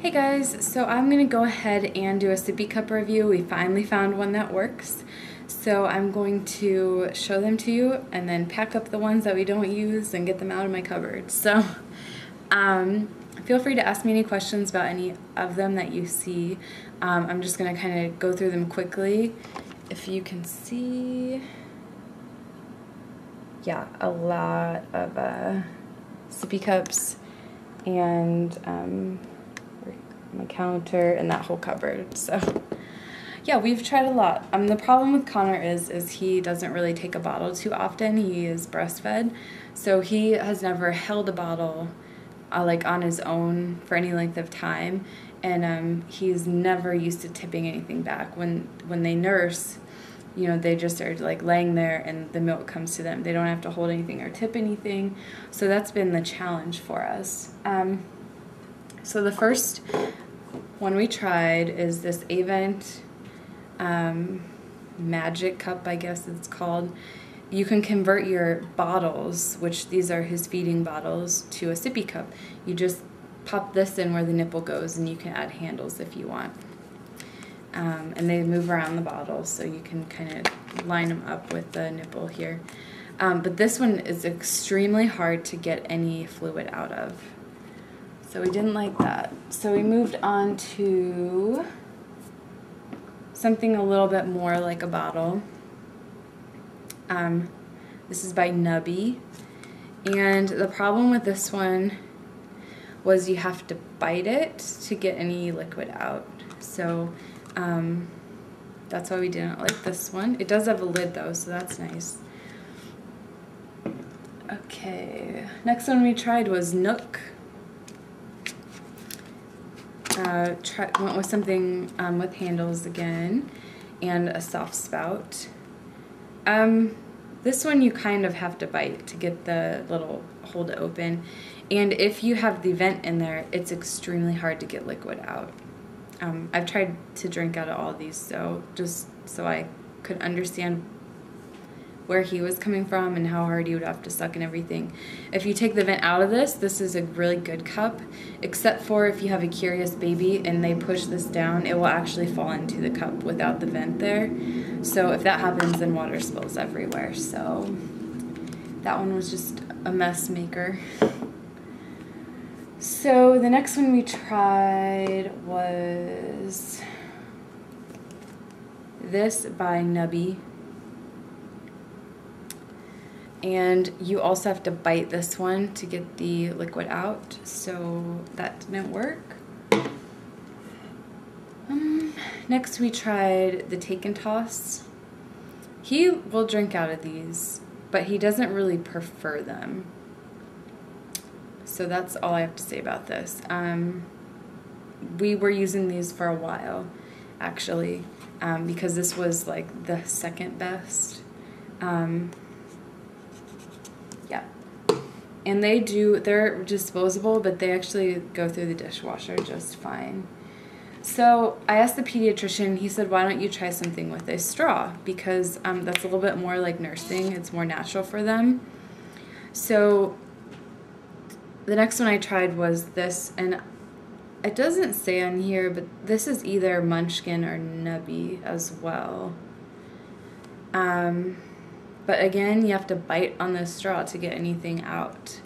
Hey guys, so I'm going to go ahead and do a Sippy Cup review. We finally found one that works. So I'm going to show them to you and then pack up the ones that we don't use and get them out of my cupboard. So feel free to ask me any questions about any of them that you see. I'm just going to kind of go through them quickly. If you can see, yeah, a lot of Sippy Cups and my counter and that whole cupboard. So yeah, we've tried a lot. The problem with Connor is he doesn't really take a bottle too often. He is breastfed, so he has never held a bottle like on his own for any length of time, and he's never used to tipping anything back. When they nurse, you know, they just are like laying there and the milk comes to them. They don't have to hold anything or tip anything. So that's been the challenge for us. So the first one we tried is this Avent Magic Cup, I guess it's called. You can convert your bottles, which these are his feeding bottles, to a Sippy Cup. You just pop this in where the nipple goes and you can add handles if you want. And they move around the bottle, so you can kind of line them up with the nipple here. But this one is extremely hard to get any fluid out of. So we didn't like that. So we moved on to something a little bit more like a bottle. This is by Nubby. And the problem with this one was you have to bite it to get any liquid out. So that's why we didn't like this one. It does have a lid though, so that's nice. Okay, next one we tried was Nook. Went with something with handles again and a soft spout. This one you kind of have to bite to get the little hole to open, and if you have the vent in there, it's extremely hard to get liquid out. I've tried to drink out of all these, so just so I could understand where he was coming from and how hard he would have to suck and everything. If you take the vent out of this, this is a really good cup, except for if you have a curious baby and they push this down, it will actually fall into the cup without the vent there. So if that happens, then water spills everywhere. So that one was just a mess maker. So the next one we tried was this by Nubby. And you also have to bite this one to get the liquid out, so that didn't work. Next we tried the Take and Toss. He will drink out of these, but he doesn't really prefer them. So that's all I have to say about this. We were using these for a while, actually, because this was like the second best. Yeah, and they're disposable, but they actually go through the dishwasher just fine. So I asked the pediatrician, he said, why don't you try something with a straw, because that's a little bit more like nursing, it's more natural for them. So the next one I tried was this, and it doesn't say on here, but this is either Munchkin or Nubby as well. But again, you have to bite on the straw to get anything out.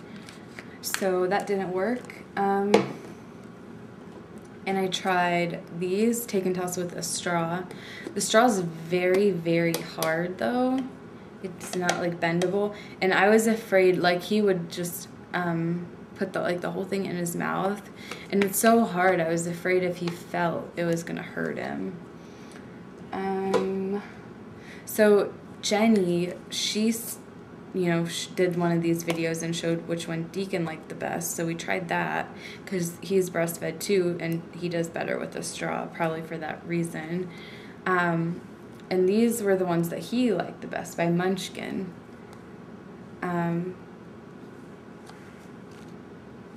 So that didn't work. And I tried these, Take and Toss with a straw. The straw is very, very hard though. It's not like bendable. And I was afraid, like he would just put the whole thing in his mouth. And it's so hard, I was afraid if he fell, it was gonna hurt him. So Jenny, she did one of these videos and showed which one Deacon liked the best. So we tried that because he's breastfed too, and he does better with a straw, probably for that reason. And these were the ones that he liked the best by Munchkin.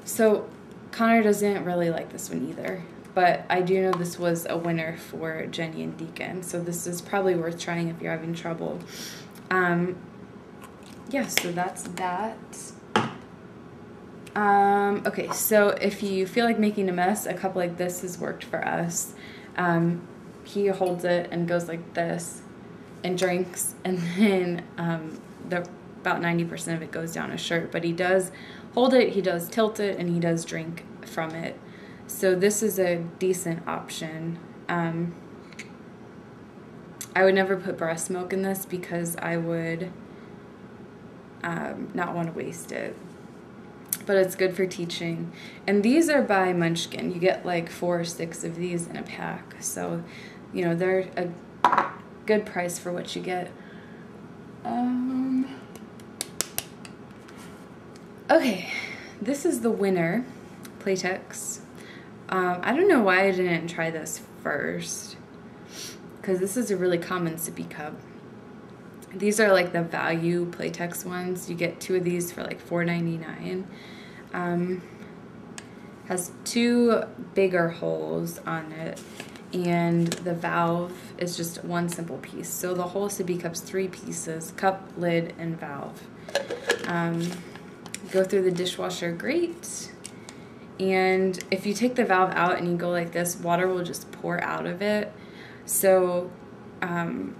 So Connor doesn't really like this one either. But I do know this was a winner for Jenny and Deacon, so this is probably worth trying if you're having trouble. Yeah, so that's that. Okay, so if you feel like making a mess, a cup like this has worked for us. He holds it and goes like this and drinks, and then about 90% of it goes down his shirt, but he does hold it, he does tilt it, and he does drink from it. So this is a decent option. I would never put breast milk in this because I would not want to waste it. But it's good for teaching. And these are by Munchkin. You get like 4 or 6 of these in a pack. So, you know, they're a good price for what you get. Okay, this is the winner, Playtex. I don't know why I didn't try this first, because this is a really common sippy cup. These are like the value Playtex ones. You get 2 of these for like $4.99. Has 2 bigger holes on it, and the valve is just one simple piece. So the whole sippy cup's 3 pieces: cup, lid, and valve. Go through the dishwasher great. And if you take the valve out and you go like this, water will just pour out of it. So, and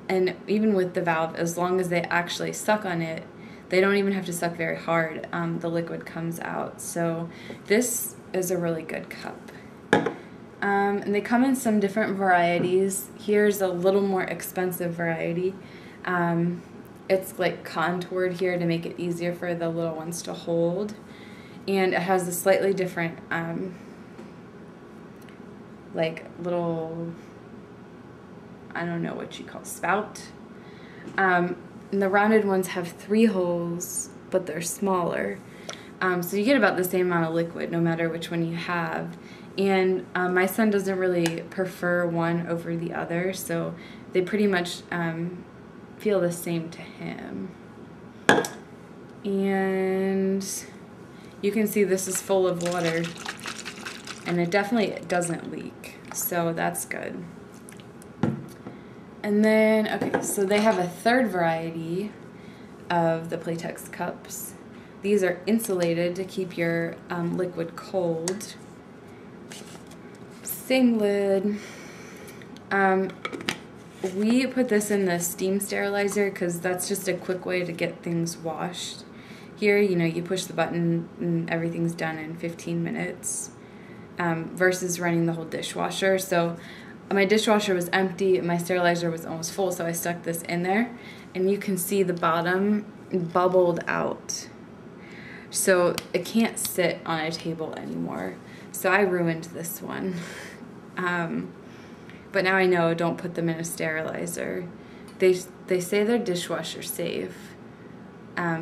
even with the valve, as long as they actually suck on it, they don't even have to suck very hard. The liquid comes out. So this is a really good cup. And they come in some different varieties. Here's a little more expensive variety. It's like contoured here to make it easier for the little ones to hold. And it has a slightly different, like little, I don't know what you call spout. And the rounded ones have 3 holes, but they're smaller. So you get about the same amount of liquid no matter which one you have. And my son doesn't really prefer one over the other, so they pretty much feel the same to him. And you can see this is full of water, and it definitely doesn't leak, so that's good. And then, okay, so they have a 3rd variety of the Playtex cups. These are insulated to keep your liquid cold. Same lid. We put this in the steam sterilizer because that's just a quick way to get things washed. Here, you know, you push the button and everything's done in 15 minutes versus running the whole dishwasher. So my dishwasher was empty and my sterilizer was almost full, so I stuck this in there, and you can see the bottom bubbled out. So it can't sit on a table anymore. So I ruined this one. But now I know, don't put them in a sterilizer. They say they're dishwasher safe.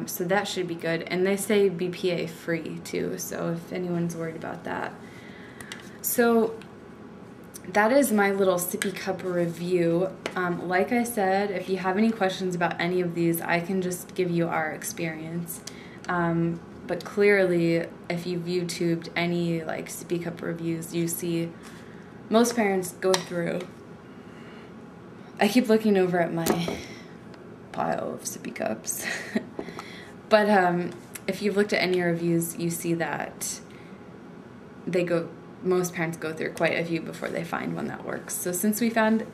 So that should be good. And they say BPA free too, so if anyone's worried about that. So that is my little sippy cup review. Like I said, if you have any questions about any of these, I can just give you our experience. But clearly, if you've YouTubed any like sippy cup reviews, you see most parents go through. I keep looking over at my pile of sippy cups. But if you've looked at any reviews, you see that most parents go through quite a few before they find one that works. So since we found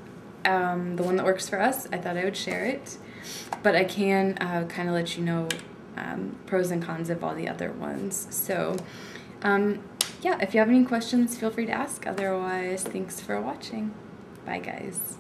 the one that works for us, I thought I would share it. But I can kind of let you know pros and cons of all the other ones. So yeah, if you have any questions, feel free to ask. Otherwise, thanks for watching. Bye, guys.